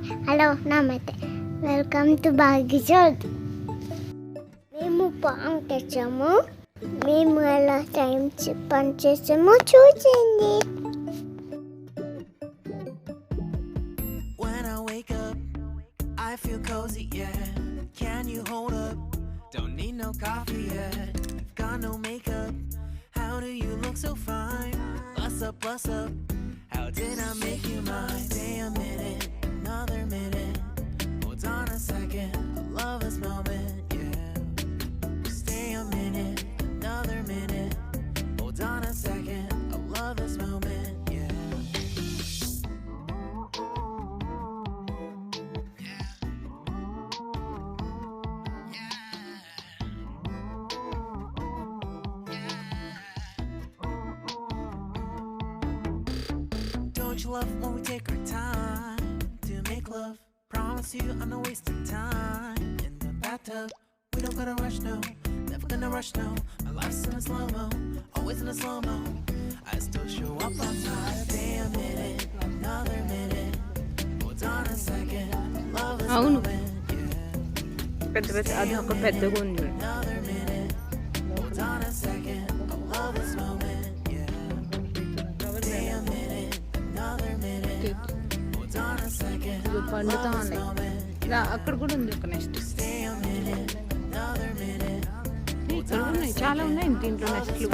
Hello నమస్తే welcome to భాగ్యజ్యోత్. మేము పాము తెచ్చాము, మేము ఎలా టైం పని చేసామో చూసింది. When I wake up, I feel cozy, yeah. Can you hold up? Don't need no coffee yet. Got no makeup. How do you look so fine? Bust up, bust up. How did I make you mine? Stay a minute, another minute. Hold on a second, I love this moment, yeah. Stay a minute, another minute. Hold on a second, I love this moment, yeah. Don't you love when we take our time to make love? Promise you I'm not wasting time in the bathtub. We don't gotta rush, no, never gonna rush, no. My life's in a slow-mo, always in a slow-mo. I still show up on time. Stay a minute, another minute. Hold on a second, love is moment, yeah. Another minute, hold on a second, I love this moment, yeah. Stay a minute, another minute. Hold on a second, పండుతా ఉన్నాయి. ఇలా అక్కడ కూడా ఉంది ఒక next. stay a minute, another minute. ఇక్కడ ఉన్నాయి, చాలా ఉన్నాయి దీంట్లో నెక్స్ట్లు.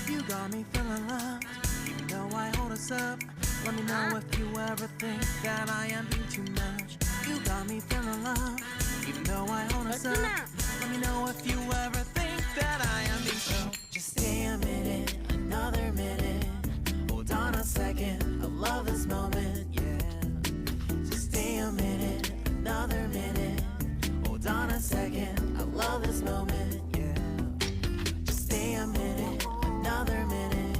You got me feeling loved, even though I hold us up. Let me know if you ever think that I am being too much. You got me feeling loved, even though I hold us up. Let me know if you ever think that I am being so. Just stay a minute, another minute. Hold on a second, I love this moment, yeah. Just stay a minute, another minute. Hold on a second, I love this moment, yeah. Just stay a minute, another minute.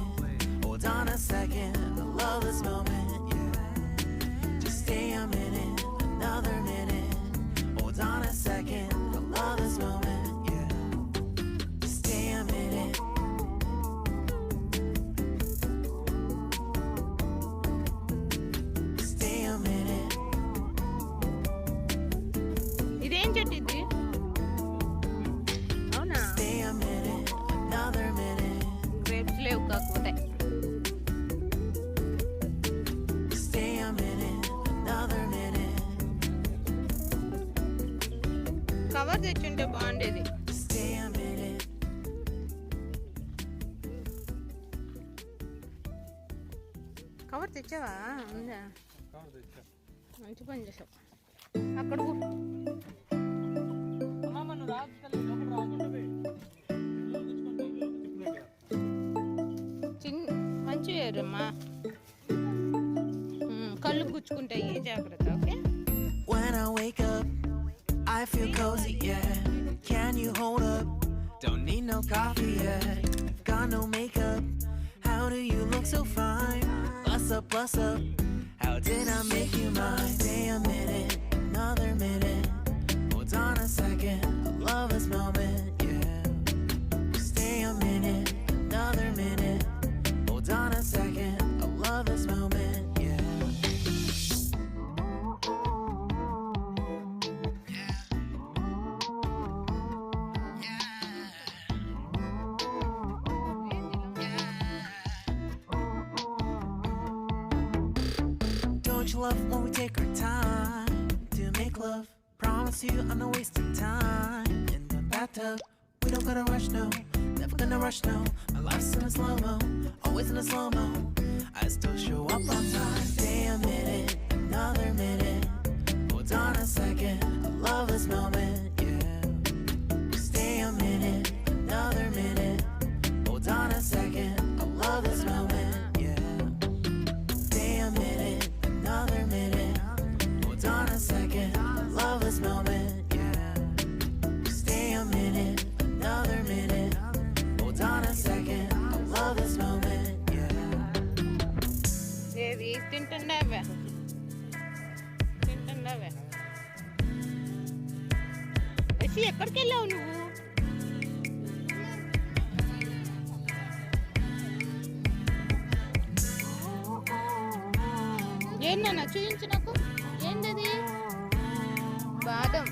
Hold on a second, I love this moment, yeah. Just stay a minute, another minute. Hold on a second, I love this moment, yeah. Just stay a minute. Stay a minute. ఇదేం చెట్టు ఇది? అవునా? Stay a minute, another minute. Grapes లేవు కాకపోతే. Stay a minute, another minute. Cover తెచ్చుంటే బాగుండేది. Stay a minute. Cover తెచ్చావా? ఉందా? మంచి పని చేసావు. అక్కడ కూ- మంచి వేరమ్మా, కళ్ళు గుచ్చుకుంటాయి, జాగ్రత్త. Okay. When I wake up, I feel cozy, yeah. Can you hold up? Don't need no coffee yet. Got no makeup. How do you look so fine? Bust up, bust up. How did I make you mine? Stay a minute, another minute. Hold on a second, I love this moment, yeah. Stay a minute, another minute. Hold on a second, I love this moment, yeah. Don't you love when we take our time to make love? Promise you I'm not wasting time in the bathtub. We don't gotta rush, no, never gonna rush, no. My life's in a slow-mo, always in a slow-mo. I still show up on time. Stay a minute, another minute. Hold on a second, I love this moment, yeah. Stay a minute, another minute. Hold on a second, I love this moment, yeah. Stay a minute, another minute. Jessie ఎక్కడికి వెళ్ళావు నువ్వు? ఏంటన్నా చూపించు నాకు. ఏంటది? బాదం.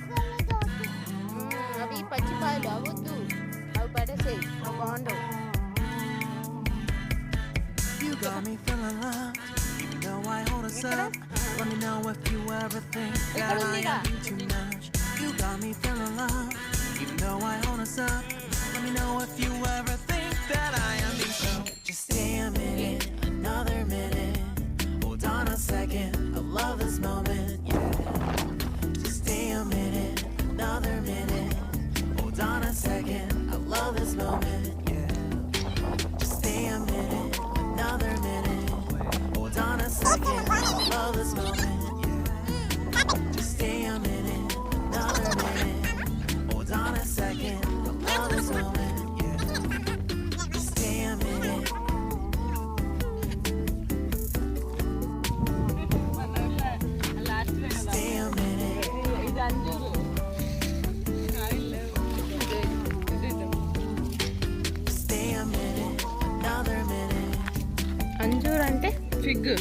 అవి పచ్చిపాయలు అవద్దు, అవి పడేసేయి, అవి బాగుండవు. You got me feeling love, even though I hold us up. Let me know if you ever think that I am too much. You got me feeling love, even though I hold us up. Let me know if you ever think that I am being so. Just stay a minute, another minute. Hold on a second, I love this moment, yeah. Just stay a minute, another minute. Hold on a second, I love this moment, yeah. Just stay a minute, another minute. Hold on a second, I love this moment, yeah. Just stay a minute, another minute. Hold on a second, I love this moment, yeah. Just stay a minute. Stay a minute. Stay a minute, another minute. Anjeer అంటే fig.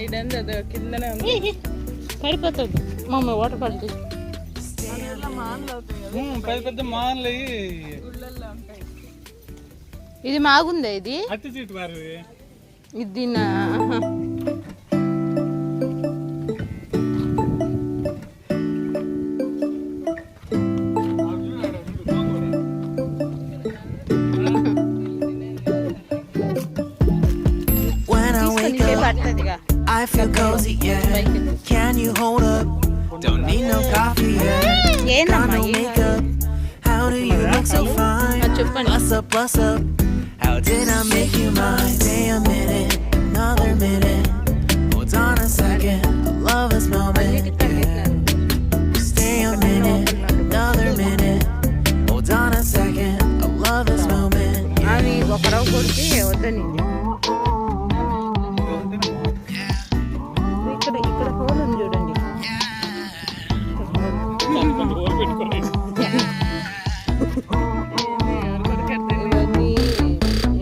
ఇదంతా కిందనే ఉంది, పడిపోతుంది. Mummy water పడుతుంది. పెద్ద పెద్ద మాన్లు ఇది మాగుందా? ఇది అట్టి సీట్ వారి ఇది When I wake up, I feel cozy, yeah. Can you hold up? Don't need no coffee, yeah. Got no makeup. How do you look so fine? Bust up. How did I make you mine? Stay a minute, another minute. Hold on a second, I love this moment, yeah. Stay a minute, another minute. Hold on a second, I love this moment, yeah. అవి ఒకరవ కొడితే వద్దని. ఇక్కడ whole ఉంది చూడండి.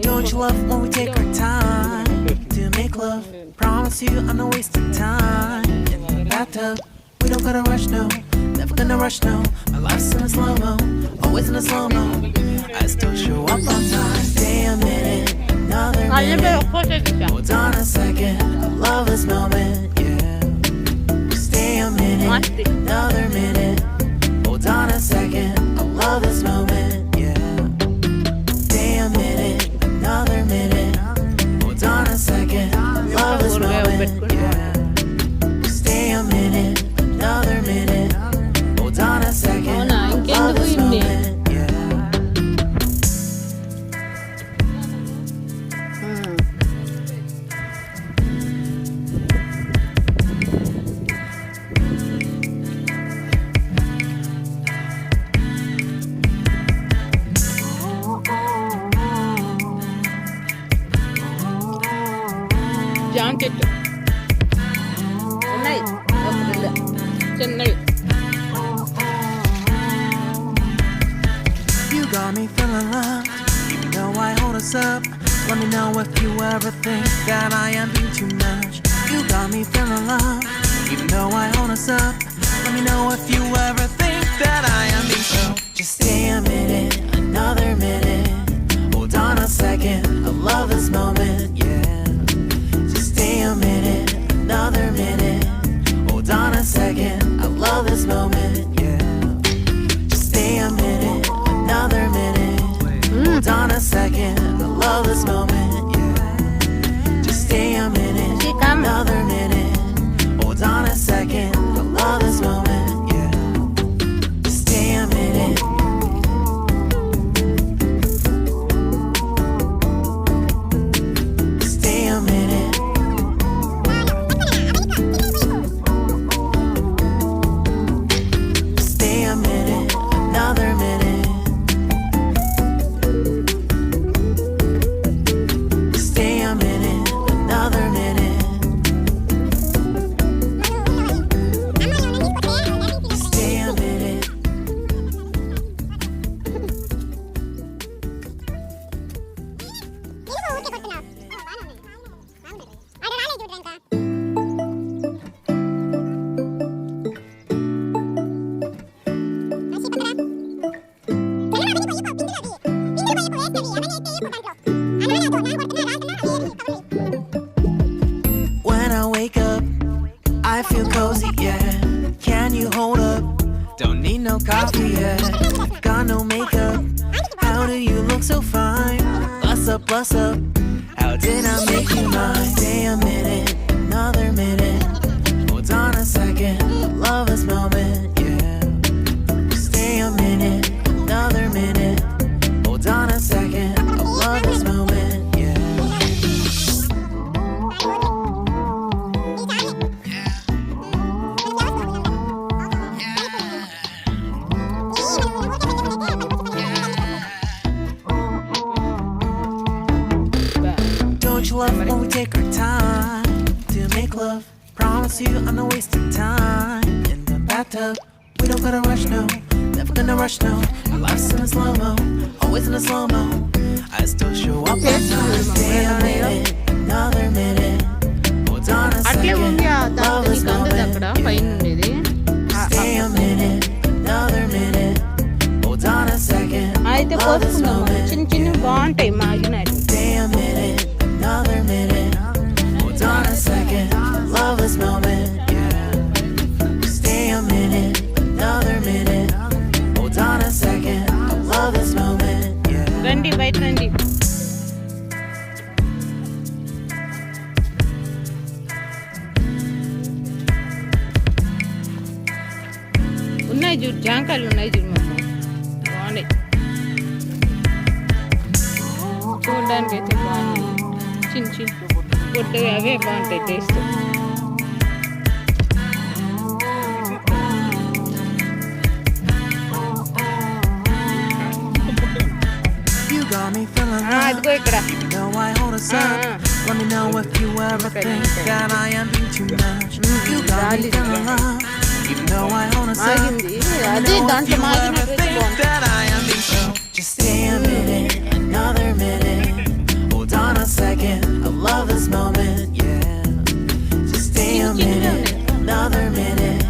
Don't you love when we take our time to make love? Promise you I'm not wasting time in the bathtub. We don't gotta rush, no. Never gonna rush, no. My life's in a slow-mo, always in a slow-mo. I still show up on time. Stay a minute, another minute. Hold on a second, I love this moment, yeah. Stay a minute, another minute. Hold on a second, I love this moment, yeah. Stay a minute, another minute. Hold on a second, I love this moment, yeah. Stay a minute, another minute. Hold on a second, I love this moment, yeah. జామ చెట్టు ఉన్నాయి, ఒక రెండు చిన్నవి. You got me feeling loved, even though I hold us up. Let me know if you ever think that I am being too much. You got me feeling loved, even though I hold us up. Let me know if you ever think that I am being so. Just stay a minute, another minute. Hold on a second, I love this moment, yeah. Just stay a minute, another minute. Hold on a second, I love this moment, yeah. Just stay a minute, another minute. Hold on a second, I love this moment, yeah. Just stay a minute, another minute. Hold on a second, I love this moment, yeah. Just stay a minute. Stay a minute. Stay a minute, another minute. look so fine. Bust up. How did I make you mine? Stay a minute, another minute. Hold on a second, love this moment, yeah. Stay a minute, another minute. Hold on a second, I love this moment, yeah. Don't you love when we take our time to make love? Promise you I'm not wasting time in the bathtub. We don't gotta rush, no, never gonna rush, no. Our life's in a slow-mo, always in a slow-mo. I still show up on time. Stay a minute, another minute. Hold on a అట్లే second, ఉంది love this దానికి అందదు అక్కడ moment, పైన yeah. ఉండేది Stay a minute, another minute. Hold on a second, అయితే love this కోసుకుందాం moment. చిన్న చిన్న బాగుంటాయి మాగినట్టు Stay a minute, another minute. Hold on a second, love this moment, yeah. Stay a minute, another minute. Hold on a second, love this moment, yeah. రండి బయట రండి ఉన్నాయి చూడు జాంకాయలు ఉన్నాయి చూడు మమ్మ బాగున్నాయి చూడడానికి అయితే బాగున్నాయి చిన్న చిన్న పొట్టుగా అవే బాగుంటాయి taste You got me feeling అదిగో ఇక్కడ You know I hold us up. Let me know if you ever think that I am being too much. You got me feeling love. You know I hold us up. ఆగింది Let me అదే know if దాంట్లో you ever మాగినట్టు think బాగుంటుంది that I am being so. Just stay a minute, another minute. Hold on a second, I love this moment, yeah. Just stay a minute, another minute.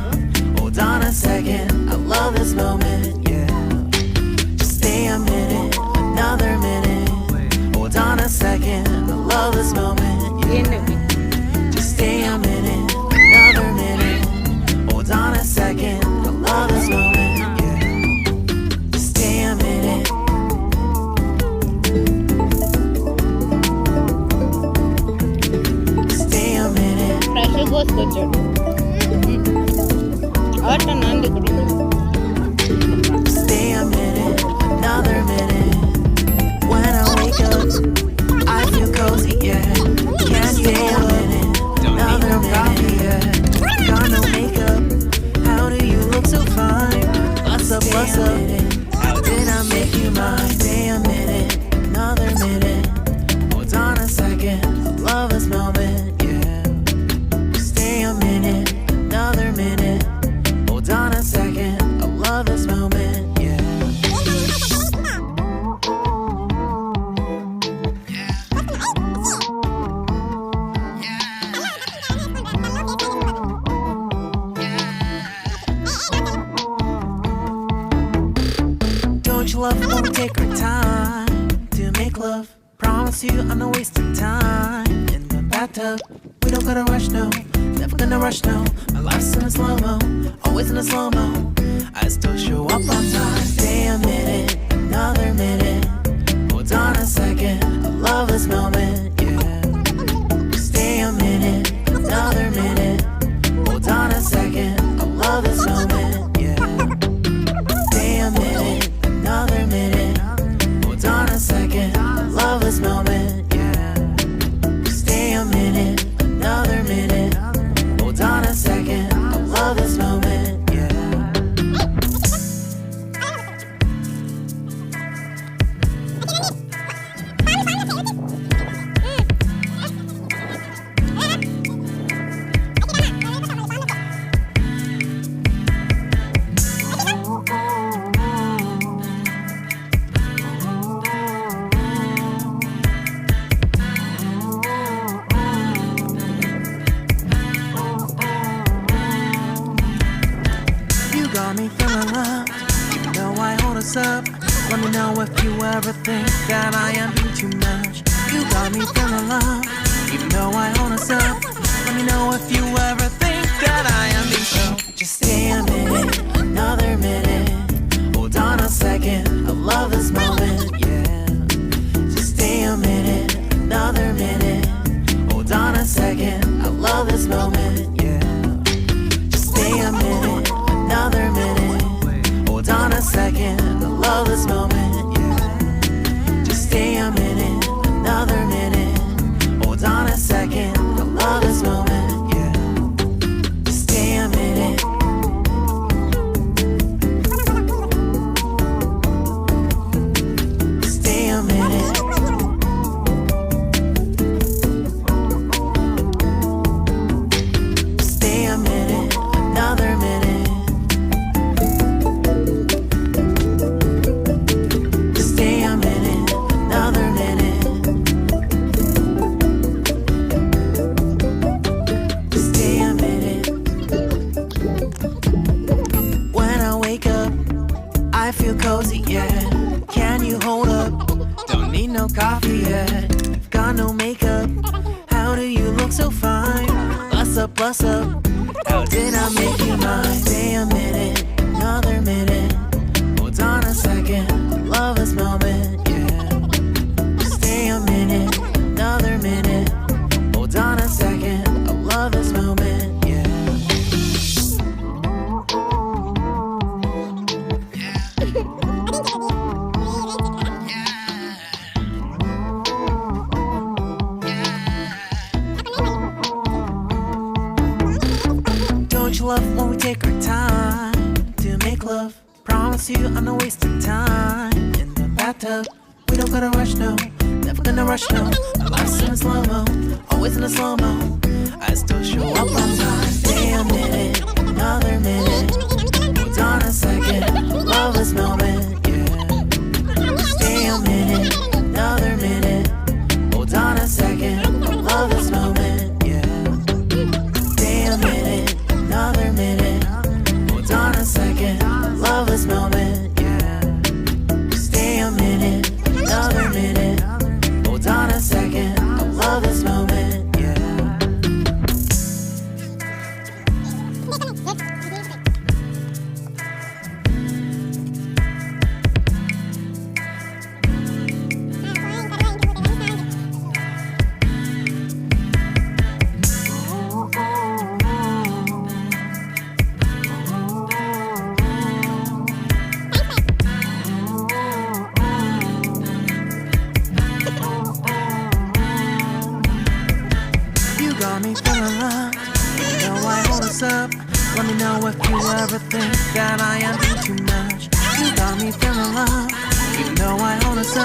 Hold on a second, I love this moment, yeah. Just stay a minute, another minute. Hold on a second, I love this moment, yeah. ఏంటి Just stay a minute, another minute. Hold on a second, I love this moment, yeah. Just stay a minute. Stay a minute. Fresh కోసుకొచ్చాడు ఆట నాంది ఇక్కడ Stay a minute, another minute. When I wake up, I feel cozy, yeah. Can't stay a minute, another minute, yeah. Got no makeup, how do you look so fine? What's up? How did I make you mine? Stay a minute, another minute. Hold on a second, I love this moment, yeah. Stay a minute, another minute. Hold on a second, I love this moment, yeah. Don't you love when we take our time to make love? Promise you I'm not wasting time in the bathtub. We don't gotta rush, no, never gonna rush, no. My life's in a slow-mo, always in a slow-mo. I still show up on time. Stay a minute, another minute. Hold on a second, I love this moment, yeah. Stay a minute, another minute. Hold on a second, I love this moment, yeah. Stay a minute, another minute. Hold on a second, I love this moment, yeah. Stay a minute, another minute. Hold on a second, I love this moment, yeah. You got me feeling love. You know I hold us up. Let me know if you ever think that I am being too much. You got me feeling love. You know I hold us up. Let me know if you ever think that I am being so. Just stay a minute, another minute. Hold on a second, I love this moment, yeah. no coffee yet. Got no makeup. How do you look so fine? Bust up, bust up. How did I make you mine? Stay a minute, another minute. Hold on a second, love this moment, yeah. Stay a minute, another minute. Hold on a second, I love this moment, yeah. Don't you love when we take our time to make love? Promise you I'm not wasting time in the bathtub. We don't gotta rush, no. Never gonna rush, no. Our life's in a slow-mo, always in a slow-mo. I still show up on time. Stay a minute, another minute. Hold on a second, love this moment, yeah. Stay a minute, another minute. Hold on a second, love this moment, yeah. Stay a minute, another minute. Hold on a second, love this moment, yeah. Stay a minute, another minute. Hold on a second, I love this moment, yeah. You got me feeling loved. You know why hold us up. Let me know if you ever think that I am doing too much. You got me feeling loved. You know why hold us up.